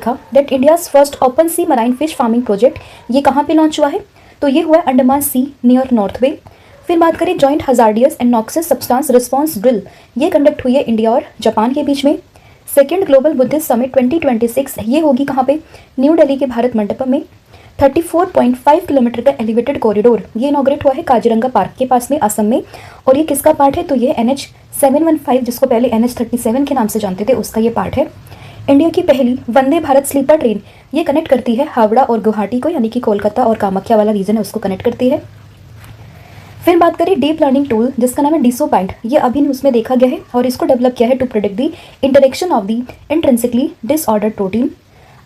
देखा that India's first open sea marine fish farming project ये कहाँ पे लॉन्च हुआ है? तो ये हुआ है Andaman sea near north bay. फिर बात करें joint hazardous and noxious substance response drill, ये कंडक्ट हुई है इंडिया और जापान के बीच में। सेकेंड ग्लोबल बुद्धिस्ट समिट 2026 ये होगी कहाँ पे? न्यू दिल्ली के भारत मंडपम में। 34.5 किलोमीटर का एलिवेटेड कॉरिडोर ये इनॉग्रेट हुआ है काजीरंगा पार्क के पास में असम में। और ये किसका पार्ट है? तो ये NH 715 जिसको पहले NH 37 के नाम से जानते थे उसका ये पार्ट है। इंडिया की पहली वंदे भारत स्लीपर ट्रेन ये कनेक्ट करती है हावड़ा और गुवाहाटी को, यानी कि कोलकाता और कामाख्या वाला रीजन है उसको कनेक्ट करती है। फिर बात करें डीप लर्निंग टूल जिसका नाम है DISOPAINT, ये अभी उसमें देखा गया है और इसको डेवलप किया है to predict the interaction of the intrinsically disordered protein.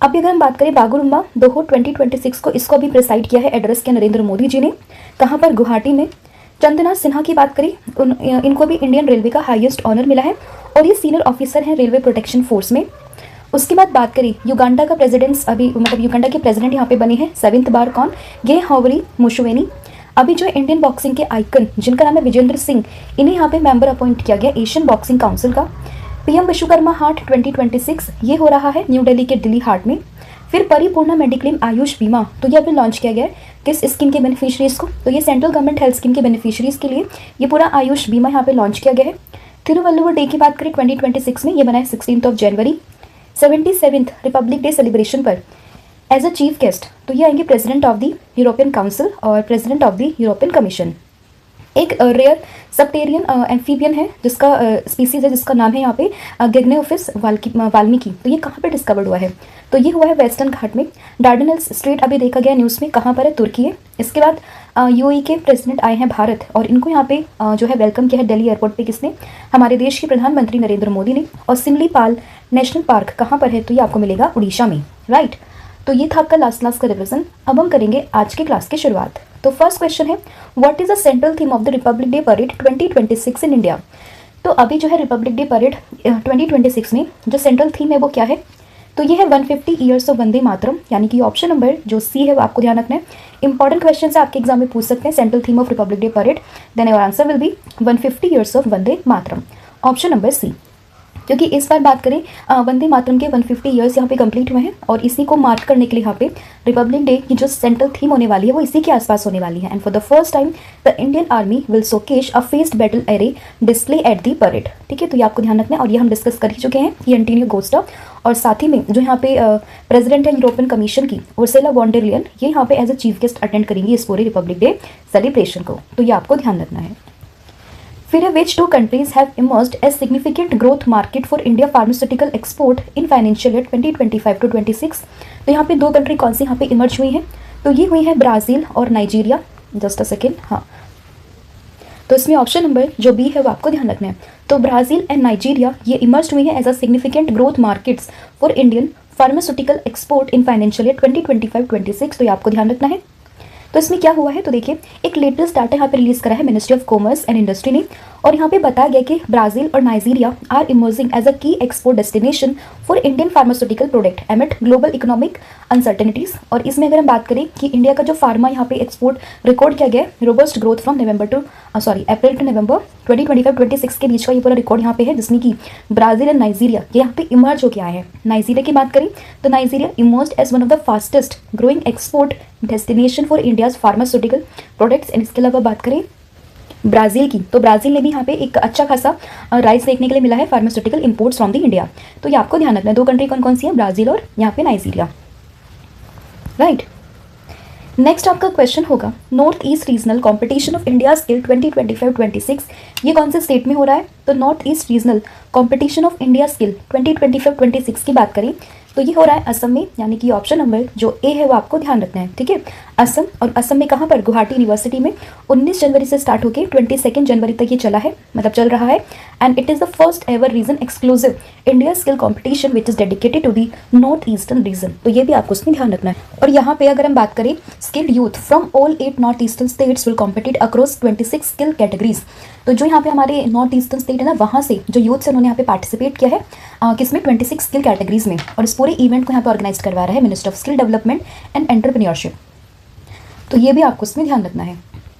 अभी अगर हम बात करें बागुरुम्बा दोहो 2026 को, इसको अभी प्रिसाइड किया है, एड्रेस किया नरेंद्र मोदी जी ने। कहाँ पर? गुवाहाटी में। चंद्रनाथ सिन्हा की बात करें, इनको भी इंडियन रेलवे का हाईएस्ट ऑनर मिला है और ये सीनियर ऑफिसर हैं रेलवे प्रोटेक्शन फोर्स में। उसके बाद बात करें युगांडा का प्रेसिडेंट्स, अभी मतलब युगांडा के प्रेसिडेंट यहाँ पे बने हैं 7th बार कौन? ये हॉवरी मुशुवेनी। अभी जो इंडियन बॉक्सिंग के आइकन जिनका नाम है विजेंद्र सिंह, इन्हें यहाँ पे मेंबर अपॉइंट किया गया एशियन बॉक्सिंग काउंसिल का। PM विश्वकर्मा हाट 2026 ये हो रहा है न्यू दिल्ली के दिल्ली हाट में। फिर परिपूर्णा मेडिक्लेम आयुष बीमा, तो ये अभी लॉन्च किया गया है किस स्कीम के बेनिफिशरीज को? तो ये सेंट्रल गवर्नमेंट हेल्थ स्कीम के बेनिफिशरीज के लिए ये पूरा आयुष बीमा यहाँ पे लॉन्च किया गया है। तिरुवल्लुवर डे की बात करें 2026 में, ये बना है 16 जनवरी। 77th रिपब्लिक डे सेलिब्रेशन पर एज अ चीफ गेस्ट तो ये आएंगे president of the European council और president of the European commission. एक रेयर सबटेरियन एम्फीबियन है जिसका स्पीसीज है जिसका नाम है यहाँ पे गेग्नेओफिस वाल्मीकि, तो ये कहाँ पे डिस्कवर्ड हुआ है? तो ये हुआ है वेस्टर्न घाट में। डार्डेनल्स स्ट्रेट अभी देखा गया न्यूज़ में, कहाँ पर है? तुर्की है। इसके बाद UAE के प्रेसिडेंट आए हैं भारत और इनको यहाँ पे जो है वेलकम किया है दिल्ली एयरपोर्ट पे किसने? हमारे देश के प्रधानमंत्री नरेंद्र मोदी ने। और सिमलीपाल नेशनल पार्क कहाँ पर है? तो ये आपको मिलेगा उड़ीसा में, राइट। तो ये था आपका लास्ट क्लास का रिविजन। अब हम करेंगे आज के क्लास की शुरुआत। तो फर्स्ट क्वेश्चन है what is the central theme of the Republic Day parade 2026 in India? तो अभी जो है रिपब्लिक डे परेड 2026 में जो सेंट्रल थीम है वो क्या है? तो ये है 150 ईयर्स ऑफ वंदे मातरम, यानी कि ऑप्शन नंबर जो C है वो आपको ध्यान रखना है। इंपॉर्टेंट क्वेश्चन से आपके एग्जाम में पूछ सकते हैं central theme of Republic Day parade, then your answer will be 150 years of Vande Mataram, option number C। क्योंकि इस बार बात करें वंदे मातरम के 150 ईयर्स यहाँ पे कंप्लीट हुए हैं और इसी को मार्क करने के लिए यहाँ पे रिपब्लिक डे की जो सेंट्रल थीम होने वाली है वो इसी के आसपास होने वाली है। And for the first time the Indian army will showcase a faced battle array display at the parade. ठीक है, तो ये आपको ध्यान रखना है और ये हम डिस्कस कर ही चुके हैं ये एंटोनियो कोस्टा। और साथ ही में जो यहाँ पे प्रेसिडेंट है यूरोपियन कमीशन की उर्सुला वॉन डर लेयन, ये यहाँ पे as a chief guest attend करेंगी इस पूरे रिपब्लिक डे सेलिब्रेशन को, तो ये आपको ध्यान रखना है। फिर which two countries have emerged as significant growth market for India pharmaceutical export in financial year 2025 to 26। तो यहाँ पे दो कंट्री कौन सी यहाँ पे इमर्ज हुई है? तो ये हुई है ब्राज़ील और नाइजीरिया। जस्ट अ सेकेंड, हाँ, तो इसमें ऑप्शन नंबर जो B है वो आपको ध्यान रखना है। तो ब्राज़ील एंड नाइजीरिया ये इमर्ज हुई है as a significant growth markets for Indian pharmaceutical export in financial year 2025-26, तो ये आपको ध्यान रखना है। तो इसमें क्या हुआ है? तो देखिए एक लेटेस्ट डाटा यहाँ पे रिलीज करा है ministry of commerce and industry ने और यहाँ पे बताया गया कि ब्राज़ील और Nigeria are emerging as a key export destination for Indian pharmaceutical product amid global economic uncertainties. और इसमें अगर हम बात करें कि इंडिया का जो फार्मा यहाँ पे एक्सपोर्ट रिकॉर्ड किया गया है robust growth from April to November 2025-26 के बीच का ये पूरा रिकॉर्ड यहाँ पे है, जिसमें कि ब्राज़ील एंड नाइजीरिया ये यहाँ पे इमर्ज होकर आए हैं। नाइजीरिया की बात करें तो Nigeria emerged as one of the fastest growing export destination for India's pharmaceutical products. And इसके अलावा बात करें ब्राज़ील की, तो ब्राज़ील ने भी यहाँ पे एक अच्छा खासा राइस देखने के लिए मिला है pharmaceutical imports from the India. तो ये आपको ध्यान रखना है, दो कंट्री कौन कौन सी है? ब्राज़ील और यहाँ पे नाइजीरिया, राइट। नेक्स्ट आपका क्वेश्चन होगा north east regional competition of India skill 2025-26 ये कौन से स्टेट में हो रहा है? तो north east regional competition of India skill 2025-26 की बात करें तो ये हो रहा है असम में, यानी कि ऑप्शन नंबर जो A है वो आपको ध्यान रखना है। ठीक है, असम, और असम में कहाँ पर? गुवाहाटी यूनिवर्सिटी में 19 जनवरी से स्टार्ट होकर 22 जनवरी तक ये चला है, मतलब चल रहा है। And it is the first ever region exclusive India skill competition which is dedicated to the north eastern region, तो ये भी आपको उसमें ध्यान रखना है। और यहाँ पे अगर हम बात करें skilled youth from all 8 north eastern states will compete across 26 skill categories. तो जो यहाँ पे हमारे नॉर्थ ईस्टर्न स्टेट है ना, वहाँ से जो यूथ से उन्होंने यहाँ पे पार्टिसिपेट किया है किसमें? 26 स्किल कैटेगरीज में। और इस पूरे इवेंट को यहाँ पे ऑर्गेनाइज करवा रहा है minister of skill development and entrepreneurship, तो ये भी आपको उसमें ध्यान रखना है।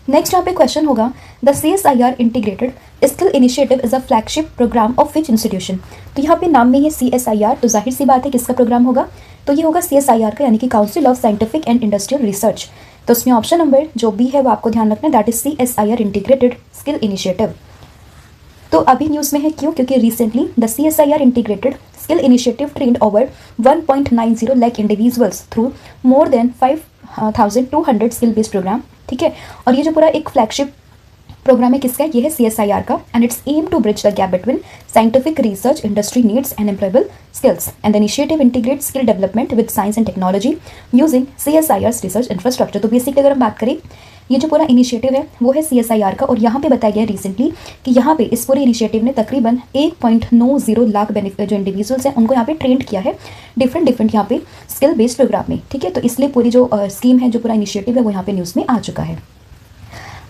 नेक्स्ट यहाँ पे क्वेश्चन होगा the CSIR integrated skill initiative is a flagship program of which institution. तो यहाँ पे नाम में ही CSIR, तो जाहिर सी बात है किसका प्रोग्राम होगा? तो ये होगा CSIR का, यानी कि council of scientific and industrial research. तो उसमें ऑप्शन नंबर जो बी है वो आपको ध्यान रखना है, that is CSIR integrated skill initiative. तो अभी न्यूज़ में है क्यों? क्योंकि recently the CSIR integrated skill initiative trained over 1.90 lakh individuals through more than 5,200 skill based program. ठीक है, और ये जो पूरा एक फ्लैगशिप प्रोग्राम है किसका? ये है CSIR का, and its aim to bridge the gap between scientific research, industry needs and employable skills, and the initiative integrate skill development with science and technology using CSIR's research infrastructure. तो basically अगर हम बात करें, ये जो पूरा initiative है वो है CSIR का, और यहाँ पे बताया गया है रिसेंटली कि यहाँ पे इस पूरे इनिशिएटिव ने तकरीबन 1.90 लाख जो इंडिविजुअल्स हैं उनको यहाँ पे ट्रेंड किया है डिफरेंट यहाँ पे स्किल बेस्ड प्रोग्राम में। ठीक है, तो इसलिए पूरी जो स्कीम है, जो पूरा इनिशिएटिव है वो यहाँ पे न्यूज़ में आ चुका है।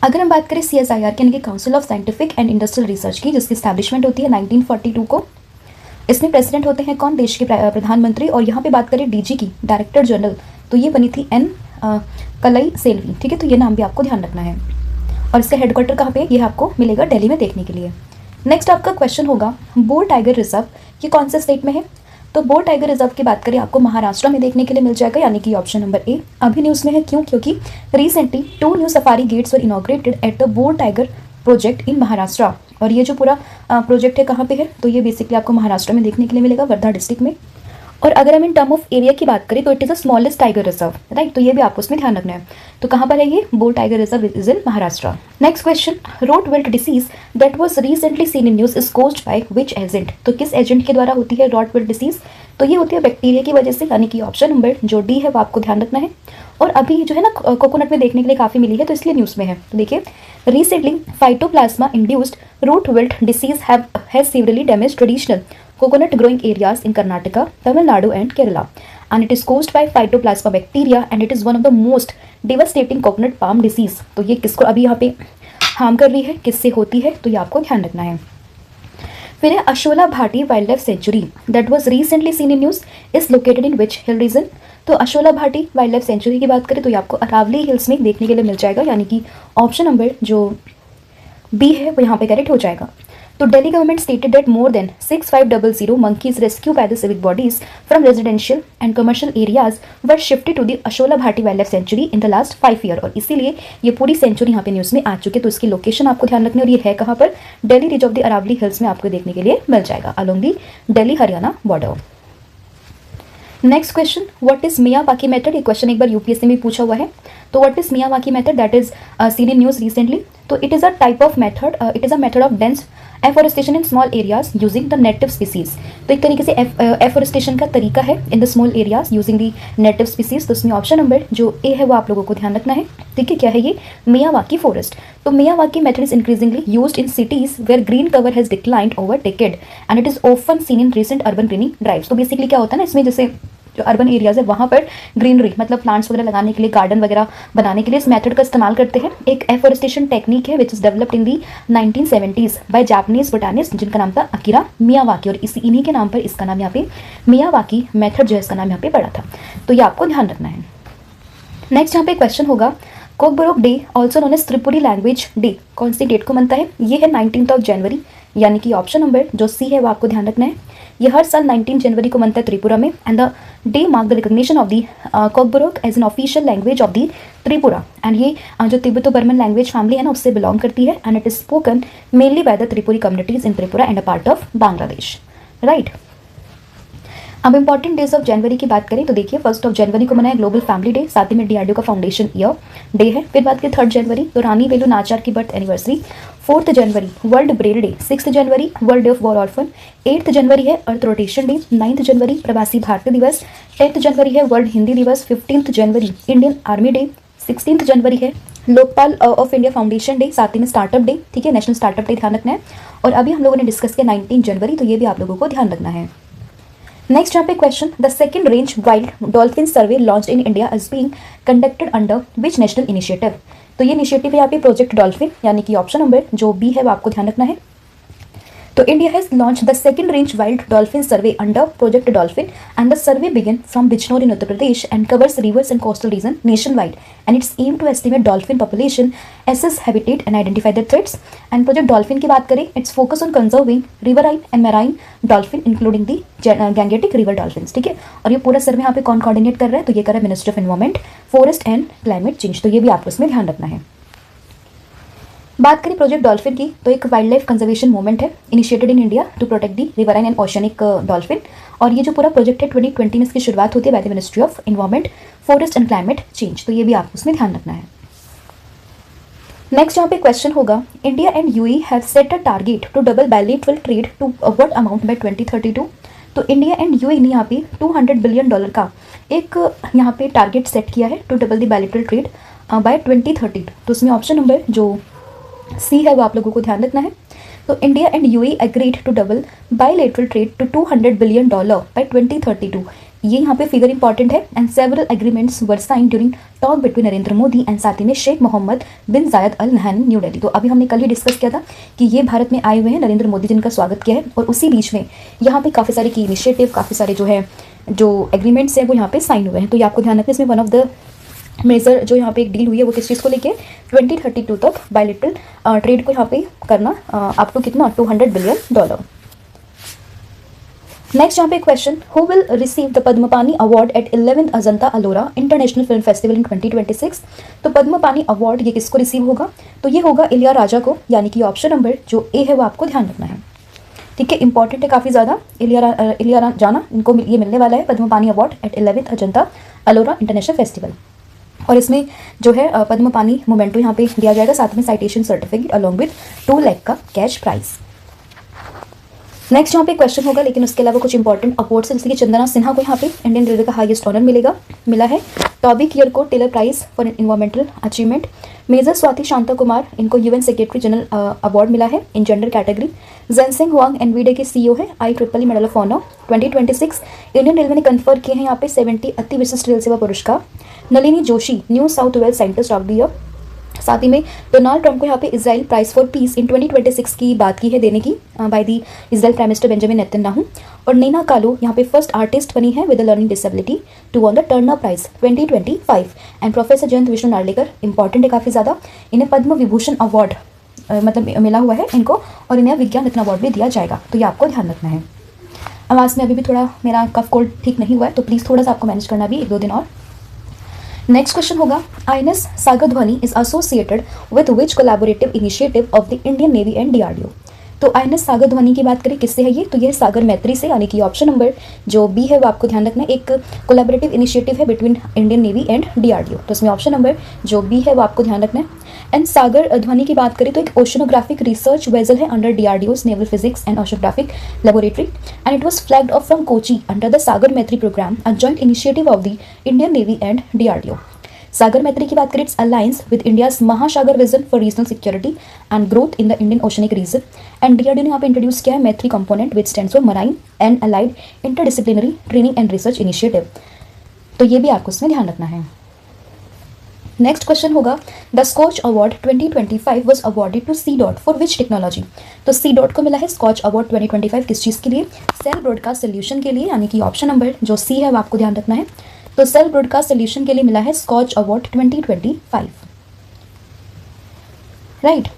अगर हम बात करें CSIR के, यानी कि council of scientific and industrial research की, जिसकी स्टैब्लिशमेंट होती है 1942 को। इसमें प्रेसिडेंट होते हैं कौन? देश के प्रधानमंत्री। और यहाँ पे बात करें DG की, डायरेक्टर जनरल, तो ये बनी थी N कलई सेल्वी। ठीक है, तो ये नाम भी आपको ध्यान रखना है। और इसका हेडक्वार्टर कहाँ पे? ये आपको मिलेगा दिल्ली में देखने के लिए। नेक्स्ट आपका क्वेश्चन होगा, बोर टाइगर रिजर्व ये कौन से स्टेट में है? तो बोर टाइगर रिजर्व की बात करें, आपको महाराष्ट्र में देखने के लिए मिल जाएगा, यानी कि ऑप्शन नंबर ए। अभी न्यूज़ में है क्यों? क्योंकि recently 2 new safari gates were inaugurated at the Bor tiger project in Maharashtra. और ये जो पूरा प्रोजेक्ट है कहाँ पे है? तो ये बेसिकली आपको महाराष्ट्र में देखने के लिए मिलेगा, वर्धा डिस्ट्रिक्ट में। और अगर हम इन टर्म ऑफ एरिया की बात करें तो it is a smallest tiger reserve, right. तो ये भी आपको उसमें ध्यान रखना है। तो कहाँ पर है ये? Bor tiger reserve is in Maharashtra. Next question, root wilt disease that was recently seen in news is caused by which agent? तो किस एजेंट के द्वारा होती है रोट विल्ट डिसीज? तो ये होती है बैक्टीरिया की वजह से, यानी कि ऑप्शन नंबर जो डी है वो आपको ध्यान रखना है। और अभी जो है ना कोकोनट में देखने के लिए काफ़ी मिली है, तो इसलिए न्यूज़ में है। तो देखिए, recently phytoplasma induced root wilt disease has severely damage traditional coconut growing areas in Karnataka, Tamil Nadu and Kerala, and it is caused by phytoplasma bacteria and it is one of the most devastating coconut palm disease। तो ये किसको अभी यहाँ पे harm कर रही है, किससे होती है? तो ये आपको ध्यान रखना है। फिर है Asola Bhatti wild life sanctuary that was recently seen in news is located in which hill region? तो Asola Bhatti wild life sanctuary की बात करें तो ये आपको अरावली हिल्स में देखने के लिए मिल जाएगा, यानी कि ऑप्शन नंबर जो बी है वो यहाँ पे करेक्ट हो जाएगा। तो Delhi government stated that more than 6500 monkeys rescued by the civic bodies from residential and commercial areas were shifted to the Ashola Bhati Wildlife Sanctuary in the last 5 years। और इसीलिए ये पूरी सेंचुरी यहाँ पे news में आ चुकी है। तो इसकी लोकेशन आपको ध्यान रखनी है, और ये है कहाँ पर? Delhi ridge of the Aravalli hills में आपको देखने के लिए मिल जाएगा, along the Delhi Haryana border. Next question, what is Miyawaki method? ये क्वेश्चन एक बार यूपीएससी में पूछा हुआ है। तो what is Miyawaki method? That is seen in news recently. तो it is a type of method, it is a method of dense afforestation in small areas using the native species. तो एक तरीके से एफोरेस्टेशन का तरीका है in the small areas using the native species. तो उसमें ऑप्शन नंबर जो ए है वो आप लोगों को ध्यान रखना है। ठीक है, क्या है ये? Miyawaki forest. तो Miyawaki method is increasingly used in cities where green cover has declined over decade and it is often seen in recent urban greening drives. तो बेसिकली क्या होता है ना, इसमें जैसे जो अर्बन एरियाज है वहाँ पर ग्रीनरी मतलब प्लांट्स वगैरह लगाने के लिए, गार्डन वगैरह बनाने के लिए इस मेथड का इस्तेमाल करते हैं। एक एफोरेस्टेशन टेक्निक है which is developed in the 1970s by Japanese botanist जिनका नाम था अकीरा मियावाकी, और इन्हीं के नाम पर इसका नाम यहाँ पे मियावाकी मेथड जो है इसका नाम यहाँ पे पड़ा था। तो ये आपको ध्यान रखना है। नेक्स्ट यहाँ पे क्वेश्चन होगा, Kokborok day also known as Tripuri language day कौन सी डेट को मनता है? ये है 19 जनवरी, यानी कि ऑप्शन नंबर जो सी है वो आपको ध्यान रखना है। ये हर साल 19 जनवरी को मनता है त्रिपुरा में, and the day mark the recognition of the Kokborok as an official language of the Tripura. एंड ये जो तिब्बतो बर्मन लैंग्वेज फैमिली है ना उससे बिलोंग करती है, and it is spoken mainly by the Tripuri communities in Tripura and a part of Bangladesh, right. अब important days of January की बात करें तो देखिए 1 जनवरी को मनाया ग्लोबल फैमिली डे, साथ ही में DRDO का फाउंडेशन ईयर डे है। फिर बात करें 3 जनवरी तो रानी वेलु नाचियार की birth anniversary. 4 January world Braille day. 6 January world day of war orphan. 8 जनवरी है अर्थ रोटेशन डे। 9 जनवरी प्रवासी भारतीय दिवस। 10 जनवरी है वर्ल्ड हिंदी दिवस। 15 जनवरी इंडियन आर्मी डे। 16 जनवरी है Lokpal of India foundation day, साथ ही में स्टार्टअप डे, ठीक है, नेशनल स्टार्टअप डे ध्यान रखना है। और अभी हम लोगों ने डिस्कस किया 19 जनवरी, तो ये भी आप लोगों को ध्यान रखना है। नेक्स्ट यहाँ पे question, the second range wild dolphin survey launch in India is being conducted under which national initiative? तो ये इनिशिएटिव है यहाँ पे प्रोजेक्ट डॉल्फिन, यानी कि ऑप्शन नंबर जो बी है वो आपको ध्यान रखना है। तो India has launch the second range wild dolphin survey under project dolphin and the survey begin from Bijnor in Uttar Pradesh and covers rivers and coastal region nationwide and its aim to estimate dolphin population, assess habitat and identify the threats. And project dolphin की बात करें, its focus on conserving riverine and marine dolphin including the Gangetic river dolphin, ठीक है। और ये पूरा सर्वे यहाँ पे कौन कोऑर्डिनेट कर रहा है, तो ये कर रहा है ministry of environment, forest and climate change. तो ये भी आपको इसमें ध्यान रखना है। बात करें प्रोजेक्ट डॉल्फिन की, तो एक वाइल्ड लाइफ कंजर्वेशन मूवमेंट है initiated in India to protect the riverine and oceanic dolphin. और ये जो पूरा प्रोजेक्ट है 2020 में इसकी शुरुआत होती है by the ministry of environment, forest and climate change. तो ये भी आपको उसमें ध्यान रखना है। नेक्स्ट यहाँ पे क्वेश्चन होगा, India and UAE have set a target to double bilateral trade to what amount by 2032। तो इंडिया एंड यूएई ने यहाँ पे $200 बिलियन का एक यहाँ पे टारगेट सेट किया है to double the bilateral trade by 2032। तो उसमें ऑप्शन नंबर जो सी है वो आप लोगों को ध्यान रखना है। तो India and UAE agreed to double bilateral trade to $200 billion by 2032। ये यहाँ पे फिगर इंपॉर्टेंट है। And several agreements were sign during talk between Narendra Modi and साथ ही में शेख मोहम्मद बिन जायद अल नहयान न्यू दिल्ली। तो अभी हमने कल ही डिस्कस किया था कि ये भारत में आए हुए हैं, नरेंद्र मोदी जिनका स्वागत किया है, और उसी बीच में यहाँ पे काफ़ी सारे की इनिशिएटिव, काफ़ी सारे जो है जो एग्रीमेंट्स हैं वो यहाँ पे साइन हुए हैं। तो ये आपको ध्यान रखना है। इसमें वन ऑफ द मेजर जो यहाँ पे एक डील हुई है वो किस चीज़ को लेके 2032 तक बायलैटरल ट्रेड को यहाँ पे करना अप टू कितना $200 बिलियन। नेक्स्ट यहाँ पे question, who will receive the Padmapani award eight 11th Ajanta Ellora international film festival in 2026। तो पद्मपानी अवार्ड ये किसको रिसीव होगा, तो ये होगा इलिया राजा को, यानी कि ऑप्शन नंबर जो ए है वो आपको ध्यान रखना है, ठीक है। इंपॉर्टेंट है काफ़ी ज़्यादा। इलिया राजा इनको ये मिलने वाला है Padmapani award eight 11th Ajanta Ellora international festival. और इसमें जो है पद्मपानी मोमेंटो यहाँ पे दिया जाएगा, साथ में citation certificate along with 2 lakh का कैश प्राइज। नेक्स्ट यहाँ पे क्वेश्चन होगा, लेकिन उसके अलावा कुछ इंपॉर्टेंट अवार्ड्स हैं, जैसे कि चंदना सिन्हा को यहाँ पे इंडियन रेलवे का हाईएस्ट ऑनर मिला है। टॉबी कियर को Tyler prize for environmental achievement. Major Swati Shanta Kumar इनको यूएन सेक्रेटरी जनरल अवार्ड मिला है in gender category. Jensen Huang Nvidia के सीईओ है, IEEE medal of honour 2026। Indian railway ने कन्फर किए हैं यहाँ पे 70 अति विशिष्ट Rail Seva Puraskar. Nalini Joshi New South Wales scientist of the year. साथ ही में डोनाल्ड ट्रंप को यहाँ पे इजराइल प्राइज फॉर पीस इन 2026 की बात की है देने की by the Israel prime minister Benjamin Netanyahu. और नैना कालू यहाँ पे फर्स्ट आर्टिस्ट बनी है with a learning disability to won the Turner prize 2025। And professor Jayant Vishnu Narlikar important है काफ़ी ज़्यादा, इन्हें पद्म विभूषण अवार्ड मतलब मिला हुआ है इनको, और इन्हें विज्ञान रत्न अवार्ड भी दिया जाएगा। तो ये आपको ध्यान रखना है। आवाज़ में अभी भी थोड़ा मेरा कफ कोल्ड ठीक नहीं हुआ है, तो प्लीज़ थोड़ा सा आपको मैनेज करना भी 1-2 दिन और। नेक्स्ट क्वेश्चन होगा, INS सागर ध्वनि is associated with which collaborative initiative of the Indian navy and DRDO। तो INS सागर ध्वनि की बात करें किससे है ये, तो ये सागर मैत्री से, यानी कि ऑप्शन नंबर जो बी है वो आपको ध्यान रखना है। एक कोलैबोरेटिव इनिशिएटिव है between Indian navy and DRDO, तो इसमें ऑप्शन नंबर जो बी है वो आपको ध्यान रखना है। एंड सागर ध्वनि की बात करें तो एक ओशनोग्राफिक रिसर्च वेजल है under DRDO's naval physics and oceanographic laboratory, and it was flagged off from Kochi under the Sagar Maitri program, a joint initiative of the Indian navy and DRDO। Sagar Maitri की बात करें, it's alliance with India's Mahasagar vision for regional security and growth in the Indian oceanic region. And DRDO ने यहाँ पे introduce किया है Maitri component which stands for marine and allied interdisciplinary training and research initiative. तो ये भी आपको इसमें ध्यान रखना है। नेक्स्ट क्वेश्चन होगा, the Scotch award 2025 was awarded to C dot for which technology. तो सी डॉट को मिला है स्कॉच अवार्ड 2025 किस चीज़ के लिए, सेल ब्रॉडकास्ट सोल्यूशन के लिए, यानी कि ऑप्शन नंबर जो सी है वो आपको ध्यान रखना है। तो सेल ब्रॉडकास्ट सोल्यूशन के लिए मिला है स्कॉच अवार्ड 2025, राइट।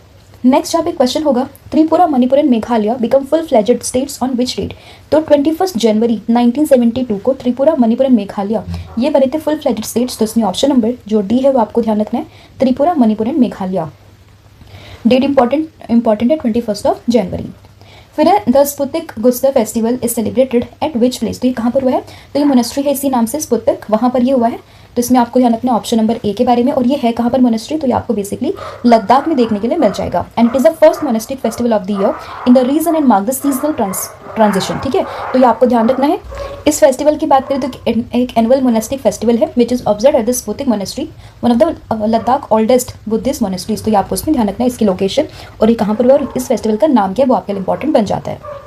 नेक्स्ट यहाँ पे क्वेश्चन होगा, Tripura Manipur and Meghalaya become full fledged states on which date. तो 21 जनवरी 1972 को त्रिपुरा मणिपुर एंड मेघालय ये बने थे फुल फ्लेजेड स्टेट्स। तो इसमें ऑप्शन नंबर जो डी है वो आपको ध्यान रखना है, Tripura Manipur and Meghalaya. Date important है 21 जनवरी। फिर है the Spituk Gustor festival is celebrated at which place. तो ये कहाँ पर हुआ है, तो ये मोनेस्ट्री है इसी नाम से स्पुतिक, वहाँ पर ये हुआ है। तो इसमें आपको ध्यान रखना है ऑप्शन नंबर ए के बारे में। और ये है कहाँ पर मोनेस्ट्री, तो ये आपको बेसिकली लद्दाख में देखने के लिए मिल जाएगा। And it is the first monastic festival of the year in the region and mark the seasonal transition, ठीक है। तो ये आपको ध्यान रखना है। इस फेस्टिवल की बात करें तो एक एनुअल मोनेस्टिक फेस्टिवल है which is observe at the Spituk monastery, one of the Ladakh oldest Buddhist monasteries. तो ये आपको इसमें ध्यान रखना है, इसकी लोकेशन और ये कहाँ पर हुआ और इस फेस्टिवल का नाम क्या है वो आपके लिए इंपॉर्टेंट बन जाता है।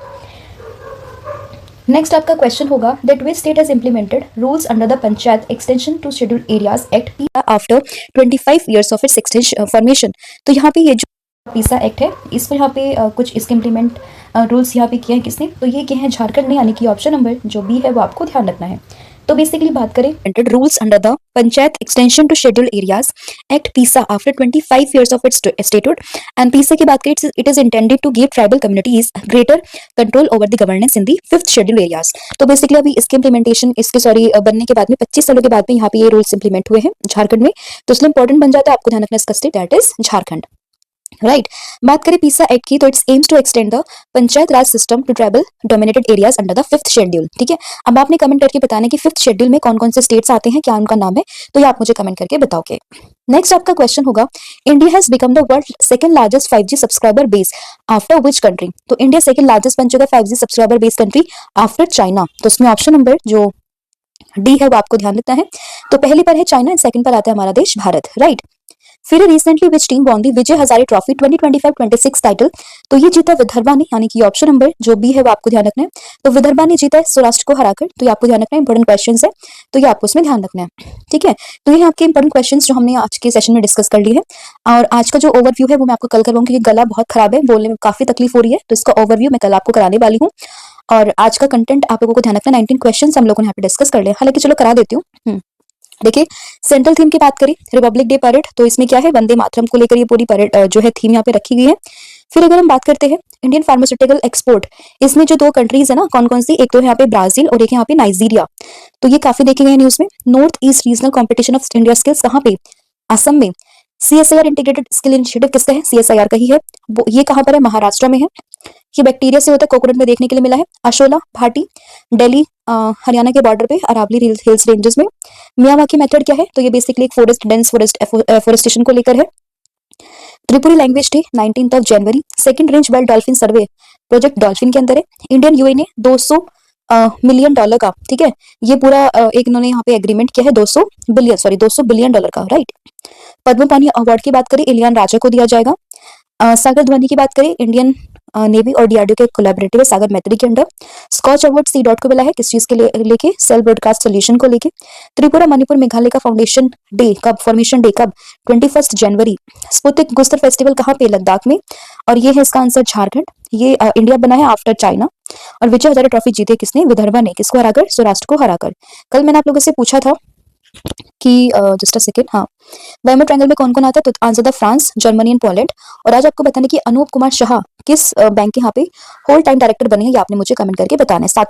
नेक्स्ट आपका क्वेश्चन होगा, that which state has implemented rules under the panchayat extension to scheduled areas act after 25 years of its formation. तो यहाँ पे ये जो पीसा एक्ट है, इसको यहाँ पे कुछ इसके इम्प्लीमेंट रूल्स यहाँ पे किए हैं किसने, तो ये किए हैं झारखंड ने, यानी कि ऑप्शन नंबर जो बी है वो आपको ध्यान रखना है। तो बेसिकली बात करें rules under the panchayat extension to scheduled areas act PESA after 25 years of its statehood, and PESA की बात करें it is intended to give tribal communities greater control over the governance in the 5th schedule areas. तो basically अभी इसके implementation इसके बनने के बाद में 25 सालों के बाद में यहाँ पे ये रूल्स इंप्लीमेंट हुए हैं झारखंड में, तो इसलिए इंपॉर्टेंट बन जाता है, आपको ध्यान रखना इसका state that is Jharkhand. Right बात करें पीसा एक्ट की, तो its aims to extend the panchayat raj system to tribal dominated areas under the 5th schedule. ठीक है, अब आपने कमेंट करके बताना कि 5th शेड्यूल में कौन कौन से स्टेट्स आते हैं, क्या उनका नाम है, तो ये आप मुझे कमेंट करके बताओगे। नेक्स्ट आपका क्वेश्चन होगा, India has become the world second largest 5G subscriber base after which country. तो इंडिया सेकंड लार्जेस्ट बन चुका है 5G subscriber base country after China, तो उसमें ऑप्शन नंबर जो डी है वो आपको ध्यान रखना है। तो पहले पर है चाइना, सेकंड पर आता है हमारा देश भारत। राइट फिर recently which team won the Vijay Hazare trophy 2025-26 title, तो ये जीता विदर्भा ने, यानी कि ऑप्शन नंबर जो बी है वो आपको ध्यान रखना है। तो विदर्भा ने जीता है सौराष्ट्र को हराकर, तो ये आपको ध्यान रखना है, इंपॉर्टेंट क्वेश्चन है, तो ये आपको उसमें ध्यान रखना है। ठीक है, तो ये आपके इंपॉर्टेंट क्वेश्चन जो हमने आज के सेशन में डिस्कस कर लिए हैं, और आज का जो ओवरव्यू है वो मैं आपको कल करवाऊंगी, क्योंकि गला बहुत खराब है, बोलने में काफी तकलीफ हो रही है, तो इसका ओवरव्यू मैं कल आपको कराने वाली हूँ। और आज का कंटेंट आप लोगों को ध्यान रखना, 19 क्वेश्चन हम लोगों ने यहाँ पे डिस्कस कर लिया, हालांकि चलो करा देती हूँ। देखिए सेंट्रल थीम की बात करें रिपब्लिक डे परेड, तो इसमें क्या है, वंदे मातरम को लेकर ये पूरी परेड जो है थीम यहाँ पे रखी गई है। फिर अगर हम बात करते हैं इंडियन फार्मास्यूटिकल एक्सपोर्ट, इसमें जो 2 कंट्रीज है ना, कौन कौन सी, एक तो यहाँ पे ब्राजील और एक यहाँ पे नाइजीरिया, तो ये काफी देखे गए न्यूज में। North east regional competition of India skills कहाँ पे, असम में। CSIR इंटीग्रेटेड स्किल इनिशिएटिव किसका है, CSIR का ही है, ये कहाँ पर है, महाराष्ट्र में है। ये बैक्टीरिया से होता है, कोकोनट में देखने के लिए मिला है। अशोला भाटी दिल्ली हरियाणा के बॉर्डर पे अरावली हिल्स रेंजेस में। मियावाकी मेथड क्या है, तो ये बेसिकली एक फॉरेस्ट डेंस एफोरेस्टेशन को लेकर है। त्रिपुरी लैंग्वेज डे 19 जनवरी, सेकंड रेंज बेल्ट डॉल्फिन सर्वे प्रोजेक्ट डॉल्फिन के अंदर है। इंडियन यूए ने 200 मिलियन डॉलर का, ठीक है, ये पूरा एक इन्होंने यहाँ पे एग्रीमेंट किया है 200 बिलियन डॉलर का। राइट पद्म पानी अवार्ड की बात करें इलियान राजा को दिया जाएगा। सागर ध्वनि की बात करें इंडियन नेवी और डीआरडीओ के कोलैबोरेटिव है सागर मैत्री के अंडर। स्कॉच अवार्ड सी डॉट को मिला है, किस चीज के लेके, सेल ब्रॉडकास्ट सोल्यूशन को लेके। त्रिपुरा मणिपुर मेघालय का फाउंडेशन डे कब, फॉर्मेशन डे कब, 21 जनवरी। स्पुतनिक गुस्तर फेस्टिवल कहाँ पे, लद्दाख में, और ये है इसका आंसर झारखंड। ये इंडिया बना है आफ्टर चाइना। और विजय हजारे ट्रॉफी जीते किसने, विदर्भा ने, किसको हराकर, सौराष्ट्र को हराकर। कल मैंने आप लोगों से पूछा था कि जस्ट अ सेकेंड, हाँ, बैरमुडा ट्रायंगल में कौन कौन आता है, तो आंसर था फ्रांस, जर्मनी एंड पोलैंड। और आज आपको बताने कि अनूप कुमार शाह किस बैंक के यहाँ पे होल टाइम डायरेक्टर बने हैं, ये आपने मुझे कमेंट करके बताना है। साथ ही